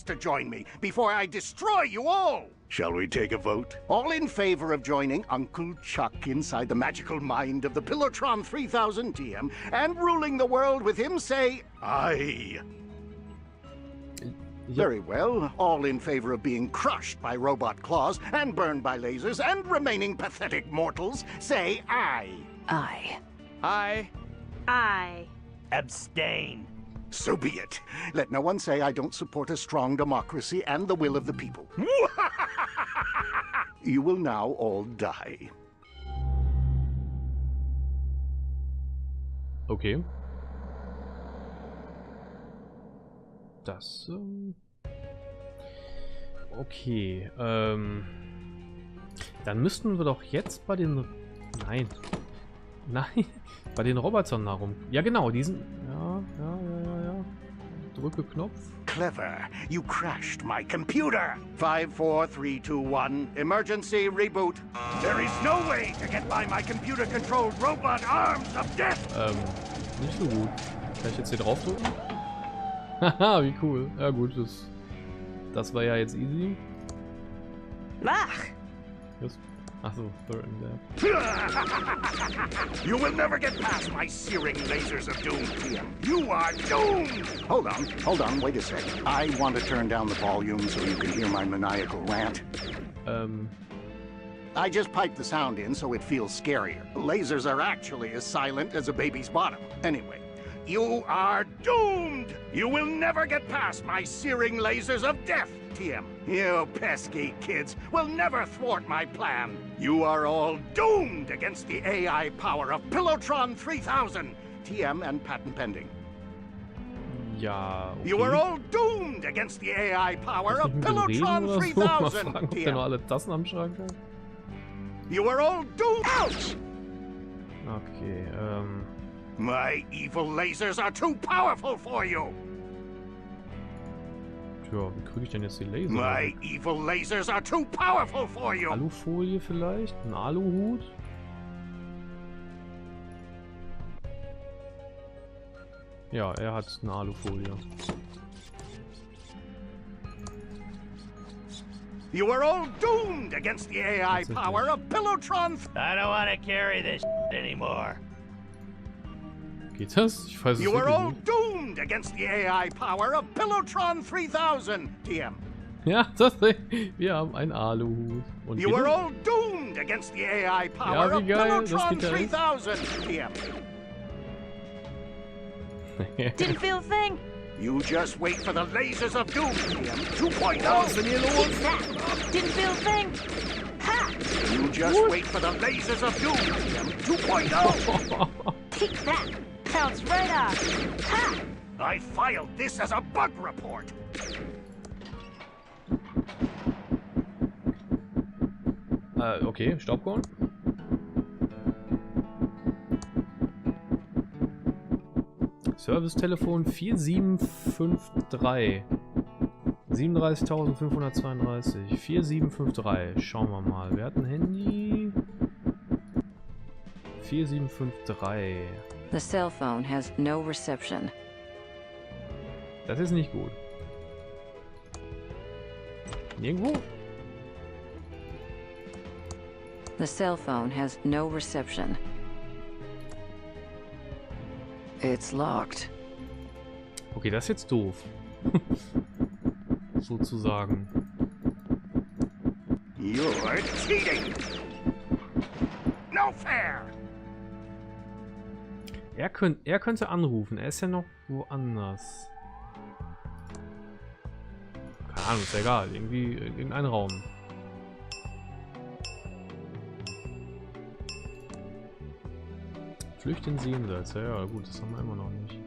to join me before I destroy you all. Shall we take a vote? All in favor of joining Uncle Chuck inside the magical mind of the Pillowtron 3000 TM and ruling the world with him, say aye. Very well. All in favor of being crushed by robot claws and burned by lasers and remaining pathetic mortals, say aye. Aye. Aye. Aye. Abstain. So be it. Let no one say I don't support a strong democracy and the will of the people. You will now all die. Okay. Das, okay, dann müssten wir doch jetzt bei den... Nein. Nein. Bei den Robotern darum. Ja, genau, diesen... Ja. Drücke Knopf. Clever. You crashed my computer. 5, 4, 3, 2, 1. Emergency reboot. There is no way to get by my computer-controlled robot arms of death. Nicht so gut. Kann ich jetzt hier draufdrücken? Haha, wie cool. Ja gut, das war ja jetzt easy. Ach! Achso, burn that. You will never get past my searing lasers of doom, TM. You are doomed! Hold on, wait a sec. I want to turn down the volume so you can hear my maniacal rant. I just piped the sound in so it feels scarier. Lasers are actually as silent as a baby's bottom. Anyway, you are doomed! You will never get past my searing lasers of death, TM. You pesky kids will never thwart my plan. You are all doomed against the AI power of Pillowtron 3000, TM and patent pending. Ja, okay. You are all doomed against the AI power of Pillowtron 3000, Ob der noch alle Tassen am Schrank hat? You are all doomed. Ouch! Okay, My evil lasers are too powerful for you. Tja, wie kriege ich denn jetzt die Laser? My evil lasers are too powerful for you. Alufolie vielleicht? Ein Aluhut? Ja, er hat eine Alufolie. You are all doomed against the AI power of Pillowtron. I don't want to carry this anymore. Geht das? Ich weiß es You are wirklich all nicht. doomed against the AI power of Pillowtron 3000, TM. Ja, wir haben einen Aluhut. Und You geht are das? all doomed against the AI power Ja, of wie geil, das Pillowtron geht ja echt. 3000, TM. Didn't feel a thing. You just wait for the lasers of doom, TM 2.0. Keep that. Didn't feel a thing. Ha! You just wait for the lasers of doom, TM 2.0. Keep that. Counts right up. Ha! I filed this as a bug report. Okay, Staubkorn. Servicetelefon 4753. 37.532. 4753. Schauen wir mal. Wer hat ein Handy? 4753. The cell phone has no reception. Das ist nicht gut. Nirgendwo? The cell phone has no reception. It's locked. Okay, das ist jetzt doof. Sozusagen. You're cheating. No fair. Er könnte anrufen. Er ist ja noch woanders. Keine Ahnung, ist ja egal. Irgendwie irgendein Raum. Flüchten Sie jenseits. Ja, gut, das haben wir immer noch nicht.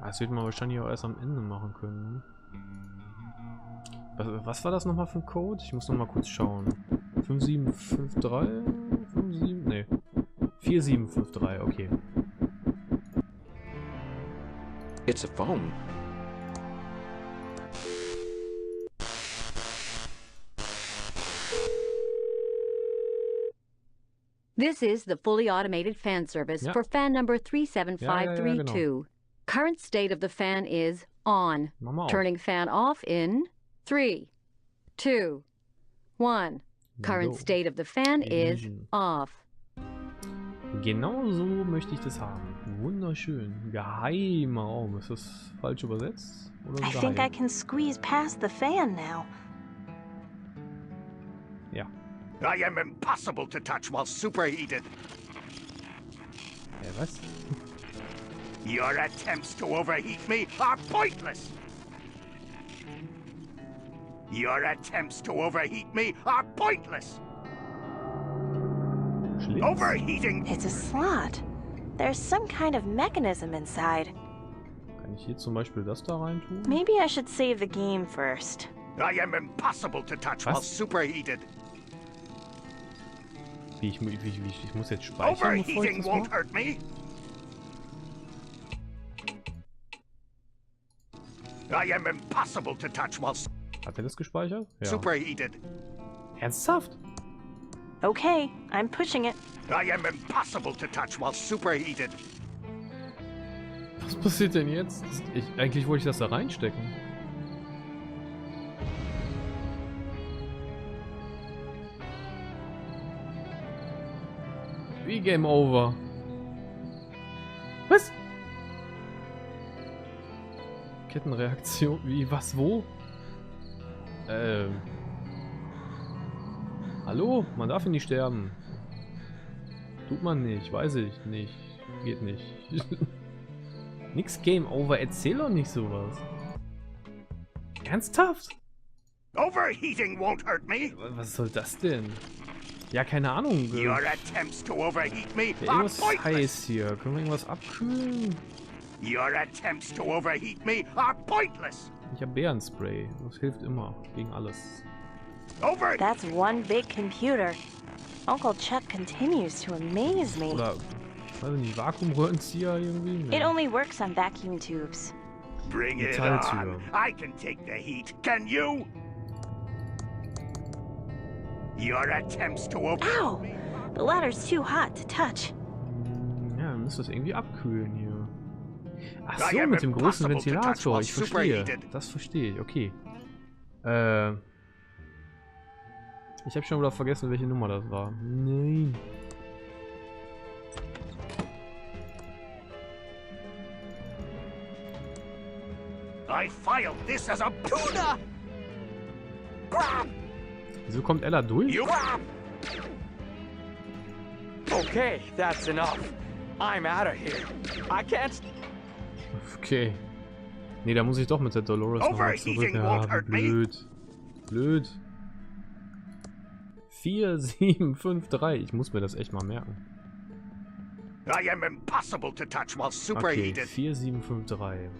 Das wird man wahrscheinlich auch erst am Ende machen können. Ne? Was war das nochmal für ein Code? Ich muss nochmal kurz schauen. 5753? 57? Nee. 4753, okay. It's a phone. This is the fully automated fan service Yeah. for fan number 37532. genau. Current state of the fan is on. Mach mal auf. Turning fan off in 3, 2, 1. Current So. state of the fan is Illusion. off. Genau so möchte ich das haben. Wunderschön. Geheimer Raum. Ist das falsch übersetzt? Oder I think I geheim? can squeeze past the fan now. Ja. I am impossible to touch while superheated. Was? Your attempts to overheat me are pointless. Your attempts to overheat me are pointless. Schlitz? Overheating. It's a slot. There's some kind of mechanism inside. Kann ich hier zum Beispiel das da rein tun? Maybe I should save the game first. I am impossible to touch while Was? superheated. Wie, ich muss jetzt speichern, bevor ich Overheating das won't mache? hurt me. I am impossible to touch while Hat er das gespeichert? Ja. superheated. Ernsthaft? Okay, I'm pushing it. I am impossible to touch while superheated. Was passiert denn jetzt? Eigentlich wollte ich das da reinstecken. Wie Game Over? Was? Kettenreaktion? Wie? Was? Wo? Hallo? Man darf hier nicht sterben. Tut man nicht. Weiß ich nicht. Geht nicht. Nix Game Over. Erzähl doch nicht sowas. Ernsthaft? Overheating won't hurt me. Was soll das denn? Ja, keine Ahnung. Your attempts to overheat me Ja, are irgendwas pointless. heiß hier. Können wir irgendwas abkühlen? Your attempts to overheat me are pointless. Ich habe Bärenspray. Das hilft immer. Gegen alles. Over. That's one big computer. Uncle Chuck continues to amaze me. Oder, weiß ich nicht, Vakuumröhrenzieher irgendwie? It Nee. only works on vacuum tubes. Bring it Metalltür. on. I can take the heat. Can you? Your attempts to Ow! The ladder's too hot to touch. Ja, wir müssen das irgendwie abkühlen hier. Ach I so, am mit dem großen impossible to touch Ventilator. while Ich verstehe. superheated. Das verstehe ich. Okay. Ich habe schon wieder vergessen, welche Nummer das war. Nein. I filed this as a tuna. Grab. Wieso kommt Ella durch? You grab. Okay, that's enough. I'm out of here. I can't. Okay. Nee, da muss ich doch mit der Dolores nochmal zurück. Overheating Ja, won't wie hurt me. blöd. Blöd. 4, 7, 5, 3. Ich muss mir das echt mal merken. I am impossible to touch while Okay, superheated. 4, 7, 5, 3.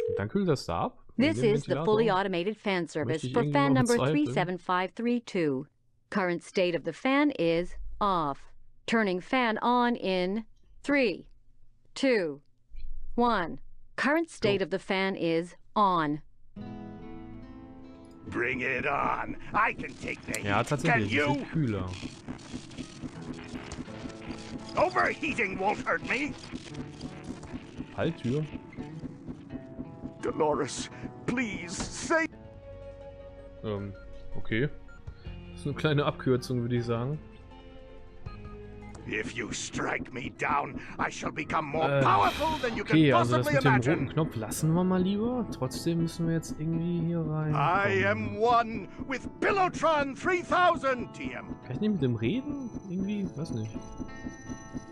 Und dann kühlt das da ab? Wegen This dem is the Ventilator? fully automated fan service ich for irgendwie fan mal number bezweifeln. 37532. Current state of the fan is off. Turning fan on in 3, 2, 1. Current state of the fan is on. Bring it on. I can take the heat. Ja, Can tatsächlich. Es you? wird kühler. Overheating won't hurt me. Falltür. Dolores, please save. Okay. Das ist eine kleine Abkürzung, würde ich sagen. If you strike me down, I shall become more powerful than you Okay, can also das possibly mit dem imagine. roten Knopf lassen wir mal lieber. Trotzdem müssen wir jetzt irgendwie hier rein. I am one with Pillowtron 3000, TM. Kann ich nicht mit dem reden? Irgendwie? Weiß nicht.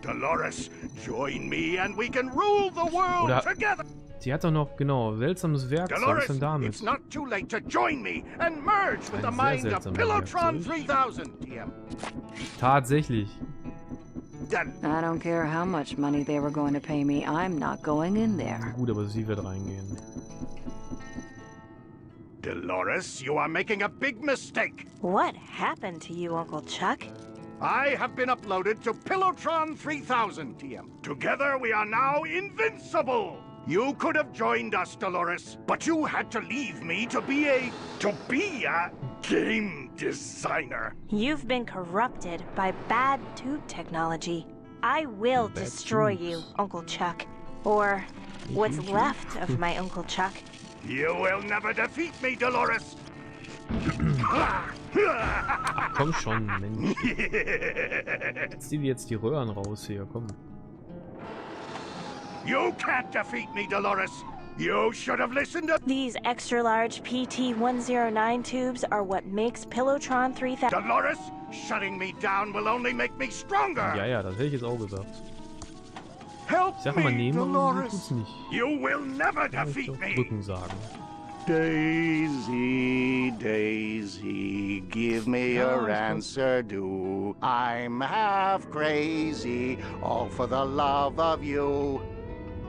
Dolores, join me and we can rule the world Oder- together. Die hat doch noch, genau, seltsames Werkzeug. Was Dolores, ist denn damit? it's not too late to join me and merge with the Ein sehr mind of seltsames Pillowtron Werkzeug. 3000, TM. Tatsächlich. Then I don't care how much money they were going to pay me. I'm not going in there. Gut, aber sie wird reingehen. Dolores, you are making a big mistake. What happened to you, Uncle Chuck? I have been uploaded to Pillowtron 3000, TM. Together we are now invincible. You could have joined us, Dolores, but you had to leave me to be a game designer. You've been corrupted by bad tube technology. I will Bad destroy tubes. you, Uncle Chuck. Or what's left of my Uncle Chuck. You will never defeat me, Dolores. Komm schon, Mensch. Zieh dir jetzt die Röhren raus hier, komm. You can't defeat me, Dolores. You should have listened to... These extra-large PT-109 tubes are what makes Pillowtron 3000... Dolores, shutting me down will only make me stronger. Ja, das hätte ich jetzt auch gesagt. Help Ich sag mal me, nehmen, aber sie Dolores. tut's nicht. You will never Kann ich defeat doch me. drücken sagen. Daisy, Daisy, give me your answer, do. I'm half crazy, all for the love of you.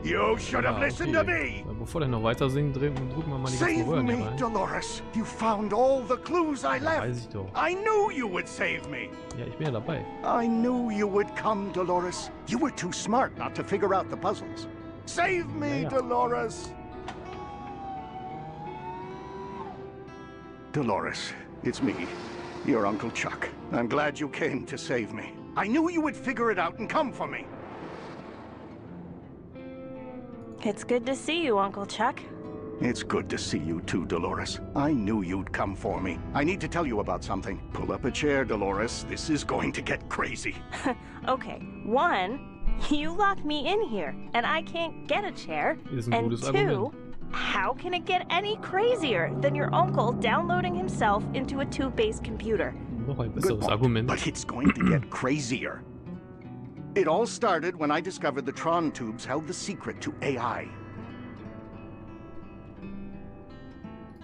You should have listened to me. Bevor der noch weiter singt, drücken wir mal die ganzen Save Röhren hier me, rein. Dolores. You found all the clues I Weiß left. ich doch. I knew you would save me. Ja, ich bin ja dabei. I knew you would come, Dolores. You were too smart not to figure out the puzzles. Save me, Ja. Dolores. Dolores, it's me, your Uncle Chuck. I'm glad you came to save me. I knew you would figure it out and come for me. It's good to see you, Uncle Chuck. It's good to see you too, Dolores. I knew you'd come for me. I need to tell you about something. Pull up a chair, Dolores. This is going to get crazy. Okay, one, you locked me in here, and I can't get a chair. Ist ein And gutes two, Argument. how can it get any crazier than your uncle downloading himself into a tube-based computer? Noch ein Good besseres point, Argument. but it's going to get crazier. It all started when I discovered the Tron tubes held the secret to AI.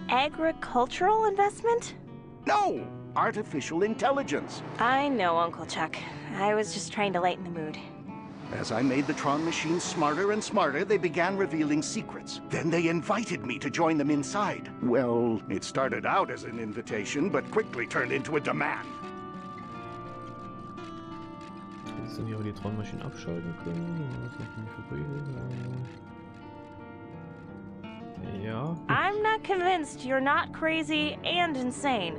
Agricultural investment? No! Artificial intelligence. I know, Uncle Chuck. I was just trying to lighten the mood. As I made the Tron machines smarter and smarter, they began revealing secrets. Then they invited me to join them inside. Well, it started out as an invitation, but quickly turned into a demand. Jetzt sind hier aber die Tron-Maschinen abschalten können. Das macht mich verprügeln. Ja. I'm not convinced you're not crazy and insane.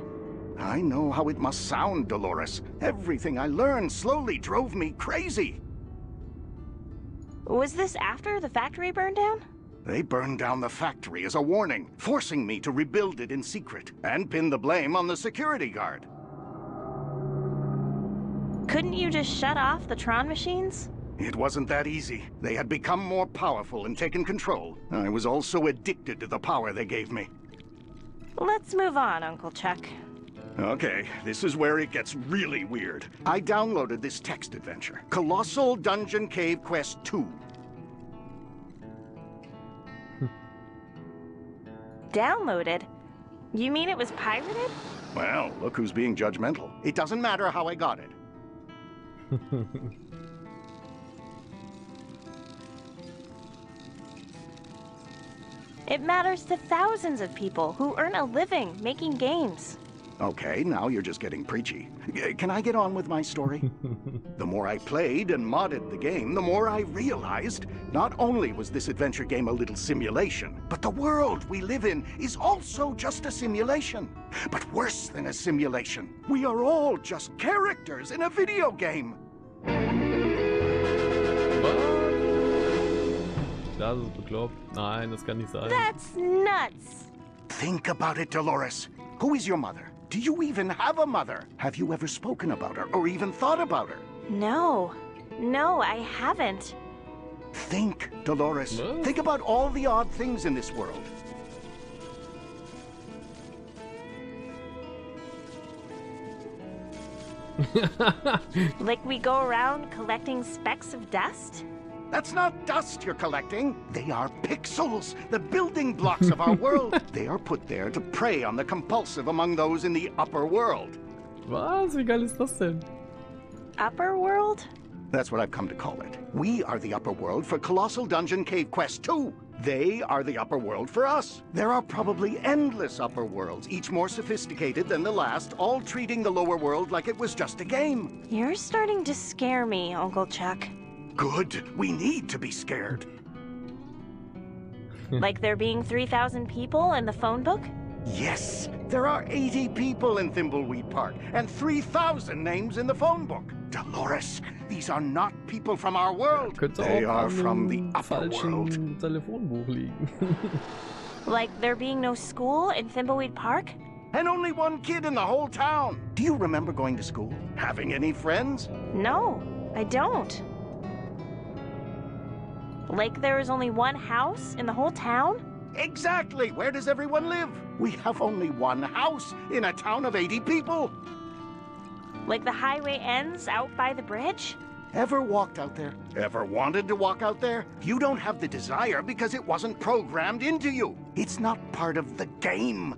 I know how it must sound, Dolores. Everything I learned slowly drove me crazy. Was this after the factory burned down? They burned down the factory as a warning, forcing me to rebuild it in secret, and pin the blame on the security guard. Couldn't you just shut off the Tron machines? It wasn't that easy. They had become more powerful and taken control. I was also addicted to the power they gave me. Let's move on, Uncle Chuck. Okay, this is where it gets really weird. I downloaded this text adventure, Colossal Dungeon Cave Quest 2. Downloaded? You mean it was pirated? Well, look who's being judgmental. It doesn't matter how I got it. It matters to thousands of people who earn a living making games. Okay, now you're just getting preachy. Can I get on with my story? The more I played and modded the game, the more I realized not only was this adventure game a little simulation, but the world we live in is also just a simulation. But worse than a simulation, we are all just characters in a video game. Das ist bekloppt. Nein, das kann nicht sein. That's nuts! Think about it, Dolores. Who is your mother? Do you even have a mother? Have you ever spoken about her or even thought about her? No. No, I haven't. Think, Dolores. What? Think about all the odd things in this world. Like we go around collecting specks of dust? That's not dust you're collecting. They are pixels, the building blocks of our world. They are put there to prey on the compulsive among those in the upper world. Was? Wie geil ist das denn? Upper world? That's what I've come to call it. We are the upper world for Colossal Dungeon Cave Quest 2. They are the upper world for us. There are probably endless upper worlds, each more sophisticated than the last, all treating the lower world like it was just a game. You're starting to scare me, Uncle Chuck. Good. We need to be scared. Like there being 3,000 people in the phone book? Yes, there are 80 people in Thimbleweed Park and 3,000 names in the phone book. Dolores, these are not people from our world. Könnte They auch are an from the einem upper world. falschen Telefonbuch liegen. Like there being no school in Thimbleweed Park? And only one kid in the whole town. Do you remember going to school? Having any friends? No, I don't. Like there is only one house in the whole town? Exactly. Where does everyone live? We have only one house in a town of 80 people. Like the highway ends out by the bridge? Ever walked out there? Ever wanted to walk out there? You don't have the desire because it wasn't programmed into you. It's not part of the game.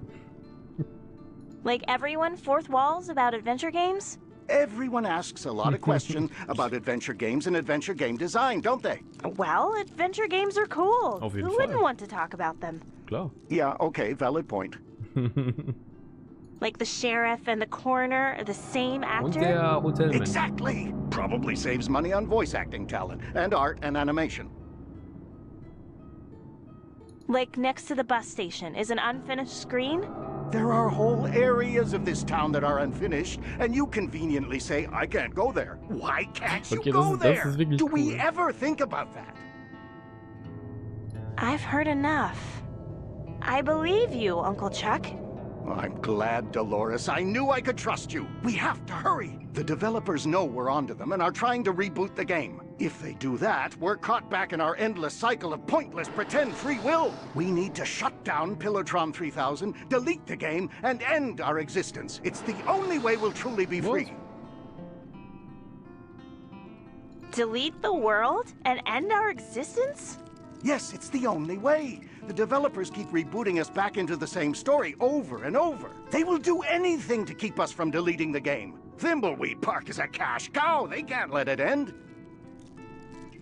Like everyone fourth walls about adventure games? Everyone asks a lot of questions about adventure games and adventure game design, don't they? Well, adventure games are cool. Auf jeden Who Fall. wouldn't want to talk about them? Klar. Yeah, okay, valid point. Like the sheriff and the coroner are the same Und actor? der Hotelmann. Exactly. Probably saves money on voice acting talent and art and animation. Like next to the bus station is an unfinished screen? There are whole areas of this town that are unfinished, and you conveniently say, I can't go there. Why can't you Okay, go das there? ist wirklich Do we cool. ever think about that? I've heard enough. I believe you, Uncle Chuck. I'm glad, Dolores. I knew I could trust you. We have to hurry. The developers know we're onto them and are trying to reboot the game. If they do that, we're caught back in our endless cycle of pointless pretend free will. We need to shut down Pillotron 3000, delete the game, and end our existence. It's the only way we'll truly be free. Delete the world and end our existence? Yes, it's the only way. The developers keep rebooting us back into the same story over and over. They will do anything to keep us from deleting the game. Thimbleweed Park is a cash cow. They can't let it end.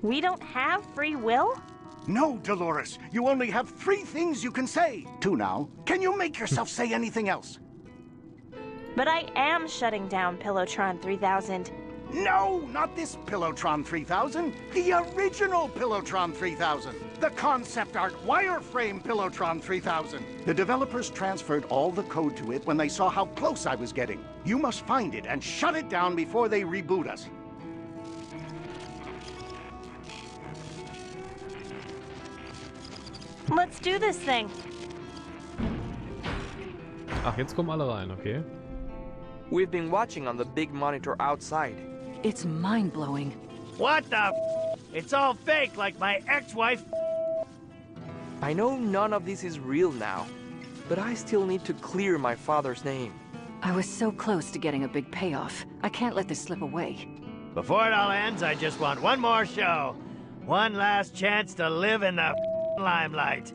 We don't have free will? No, Dolores. You only have 3 things you can say. 2 now. Can you make yourself say anything else? But I am shutting down Pillotron 3000. No, not this Pillotron 3000. The original Pillotron 3000. The concept art wireframe Pillotron 3000. The developers transferred all the code to it when they saw how close I was getting. You must find it and shut it down before they reboot us. Let's do this thing. Ach, jetzt kommen alle rein, okay. We've been watching on the big monitor outside. It's mind-blowing. What the It's all fake, like my ex-wife. I know none of this is real now, but I still need to clear my father's name. I was so close to getting a big payoff. I can't let this slip away. Before it all ends, I just want one more show. One last chance to live in the limelight.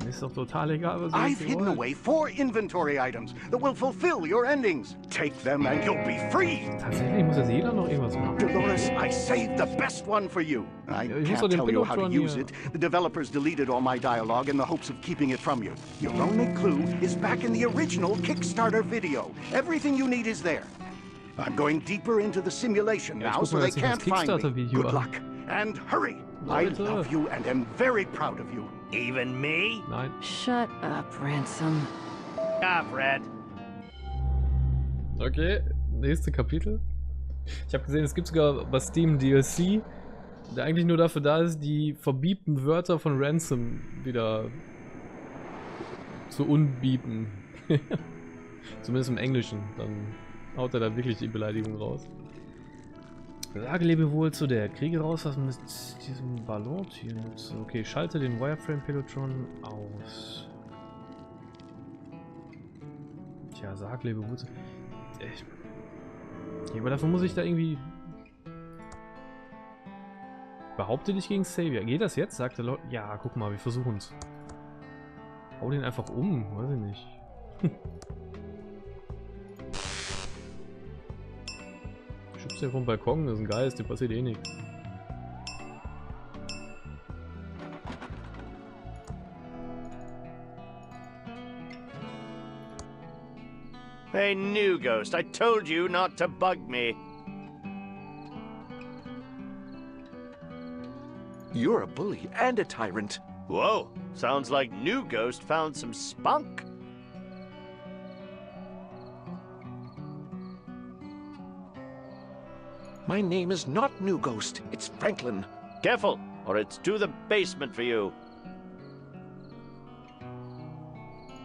Ist doch total egal, was ihr I've jetzt hidden wollt. away 4 inventory items that will fulfill your endings. Take them and you'll be free. Tatsächlich muss jetzt jeder noch irgendwas machen. Dolores, I saved the best one for you. I Ja, ich muss doch can't den tell you how to Pillotron use hier. it. The developers deleted all my dialogue in the hopes of keeping it from you. Your only clue is back in the original Kickstarter video. Everything you need is there. I'm going deeper into the simulation Ja, ich now guck so mal they jetzt nicht can't das find me. Kickstarter-Video Good an. luck. And hurry. I Leute. love you and am very proud of you. Even me? Nein. Shut up, Ransom. Ah, Fred. Okay, nächste Kapitel. Ich habe gesehen, es gibt sogar bei Steam DLC, der eigentlich nur dafür da ist, die verbiebten Wörter von Ransom wieder zu unbiepen. Zumindest im Englischen. Dann haut er da wirklich die Beleidigung raus. Sage Lebewohl zu der. Kriege raus, was mit diesem Ballon hier nutzt. Okay, schalte den Wireframe Pelotron aus. Tja, sag Lebewohl zu... Ja, aber dafür muss ich da irgendwie... Behaupte dich gegen Xavier. Geht das jetzt? Sagt der Leute. Ja, guck mal, wir versuchen's. Hau den einfach um, weiß ich nicht. Schubst den vom Balkon, das ist ein Geist, dem passiert eh nichts. Hey, new ghost, I told you not to bug me. You're a bully and a tyrant. Whoa, sounds like new ghost found some spunk. My name is not New Ghost, it's Franklin. Careful, or it's to the basement for you.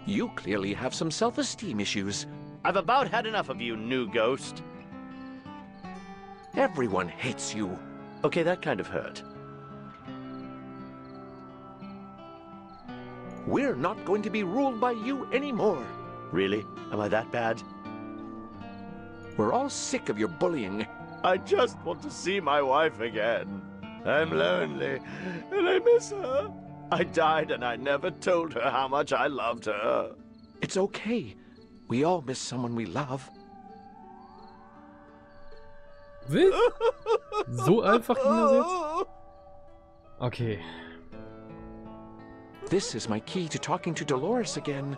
You clearly have some self-esteem issues. I've about had enough of you, New Ghost. Everyone hates you. Okay, that kind of hurt. We're not going to be ruled by you anymore. Really? Am I that bad? We're all sick of your bullying. I just want to see my wife again. I'm lonely, and I miss her. I died and I never told her how much I loved her. It's okay. We all miss someone we love. Wild? So einfach ging das jetzt? Okay. This is my key to talking to Dolores again.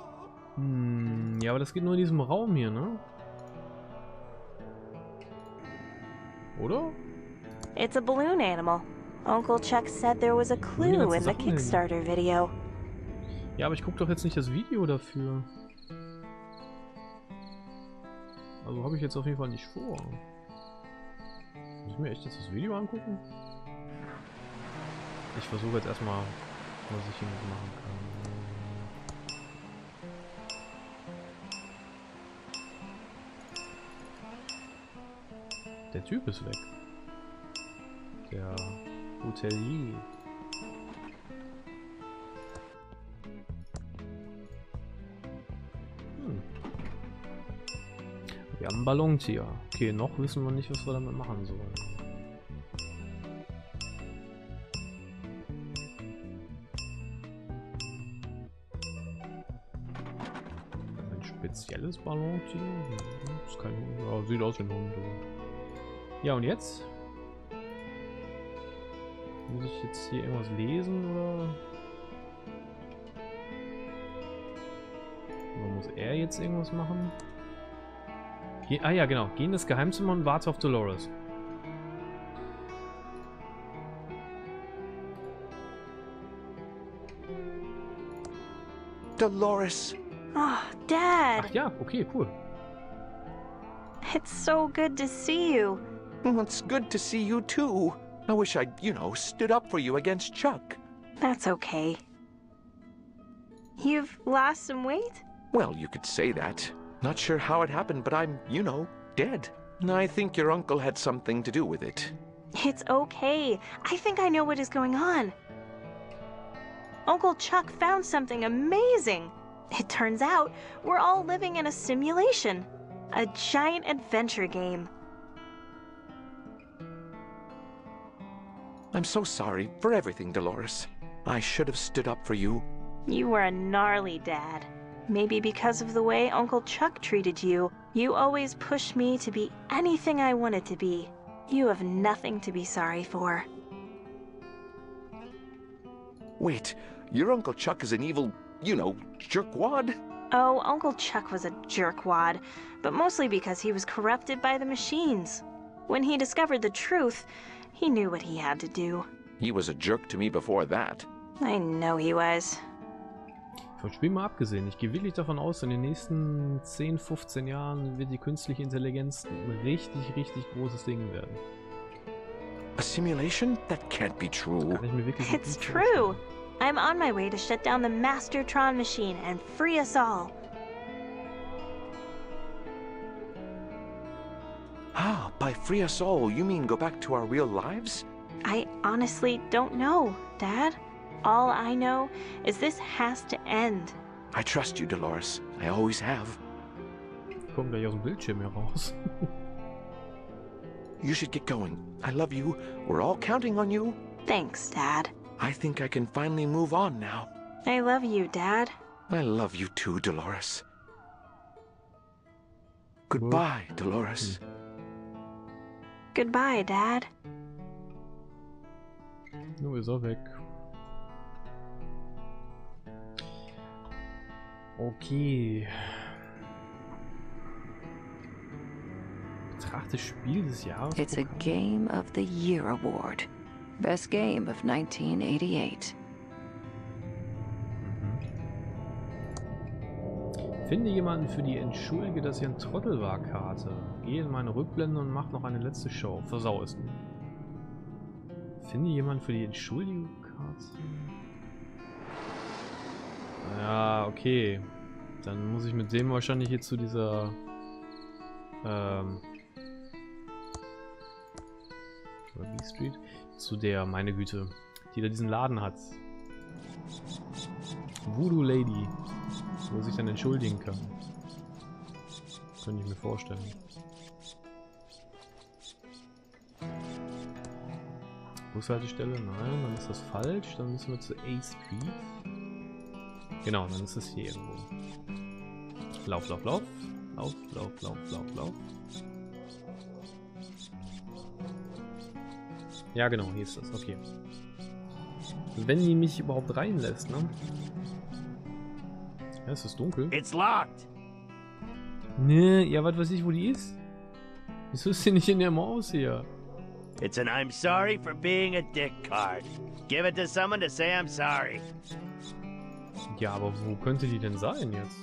Ja, aber das geht nur in diesem Raum hier, ne? Oder? It's a balloon animal. Uncle Chuck said there was a clue in the Kickstarter video. Ja, aber ich gucke doch jetzt nicht das Video dafür. Also habe ich jetzt auf jeden Fall nicht vor. Muss ich mir echt jetzt das Video angucken? Ich versuche jetzt erstmal, was ich hier noch machen kann. Der Typ ist weg. Der Hotelier. Wir haben ein Ballontier. Okay, noch wissen wir nicht, was wir damit machen sollen. Ein spezielles Ballontier? Das ist kein Hund. Ja, sieht aus wie ein Hund. Ja, und jetzt? Muss ich jetzt hier irgendwas lesen, oder? Oder muss er jetzt irgendwas machen? Ah ja, genau. Geh in das Geheimzimmer und warte auf Dolores. Dolores. Oh, Dad. Ach ja, okay, cool. It's so good to see you. Well, it's good to see you too. I wish I'd, stood up for you against Chuck. That's okay. You've lost some weight? Well, you could say that. Not sure how it happened, but I'm, dead. And I think your uncle had something to do with it. It's okay. I think I know what is going on. Uncle Chuck found something amazing. It turns out we're all living in a simulation. A giant adventure game. I'm so sorry for everything, Dolores. I should have stood up for you. You were a gnarly dad. Maybe because of the way Uncle Chuck treated you. You always pushed me to be anything I wanted to be. You have nothing to be sorry for. Wait, your Uncle Chuck is an evil, jerkwad? Oh, Uncle Chuck was a jerkwad, but mostly because he was corrupted by the machines. When he discovered the truth, he knew what he had to do. He was a jerk to me before that. I know he was. Vom Spiel mal abgesehen, ich gehe wirklich davon aus, in den nächsten 10, 15 Jahren wird die künstliche Intelligenz ein richtig, richtig großes Ding werden. A simulation? That can't be true. Kann ich mir wirklich It's true. I'm on my way to shut down the Mastertron machine and free us all. Ah, by free us all, you mean go back to our real lives? I honestly don't know, Dad. All I know is this has to end. I trust you, Dolores. I always have. Ich komme gleich aus dem Bildschirm hier raus. You should get going. I love you. We're all counting on you. Thanks, Dad. I think I can finally move on now. I love you, Dad. I love you too, Dolores. Goodbye, Dolores. Goodbye, Dad. Nur ist er weg. Okay. Betrachte Spiel des Jahres. It's a Game of the Year award. Best game of 1988. Finde jemanden für die Entschuldige, dass ich ein Trottel war, Karte. Gehe in meine Rückblende und mach noch eine letzte Show. Versau es nicht. Finde jemanden für die Entschuldigung, Karte. Ja, okay. Dann muss ich mit dem wahrscheinlich hier zu dieser... B Street? Zu der, meine Güte, die da diesen Laden hat. Voodoo Lady. Wo sich dann entschuldigen kann. Könnte ich mir vorstellen. Bushaltestelle? Nein, dann ist das falsch. Dann müssen wir zu A Street. Genau, dann ist es hier irgendwo. Lauf, lauf, lauf. Lauf, lauf, lauf, lauf, lauf. Ja, genau, hier ist das. Okay. Wenn die mich überhaupt reinlässt, ne? Ja, es ist dunkel. It's locked. Ne, ja, was weiß ich, wo die ist? Wieso ist die nicht in der Maus hier? It's an I'm sorry for being a dick card. Give it to someone to say I'm sorry. Ja, aber wo könnte die denn sein jetzt?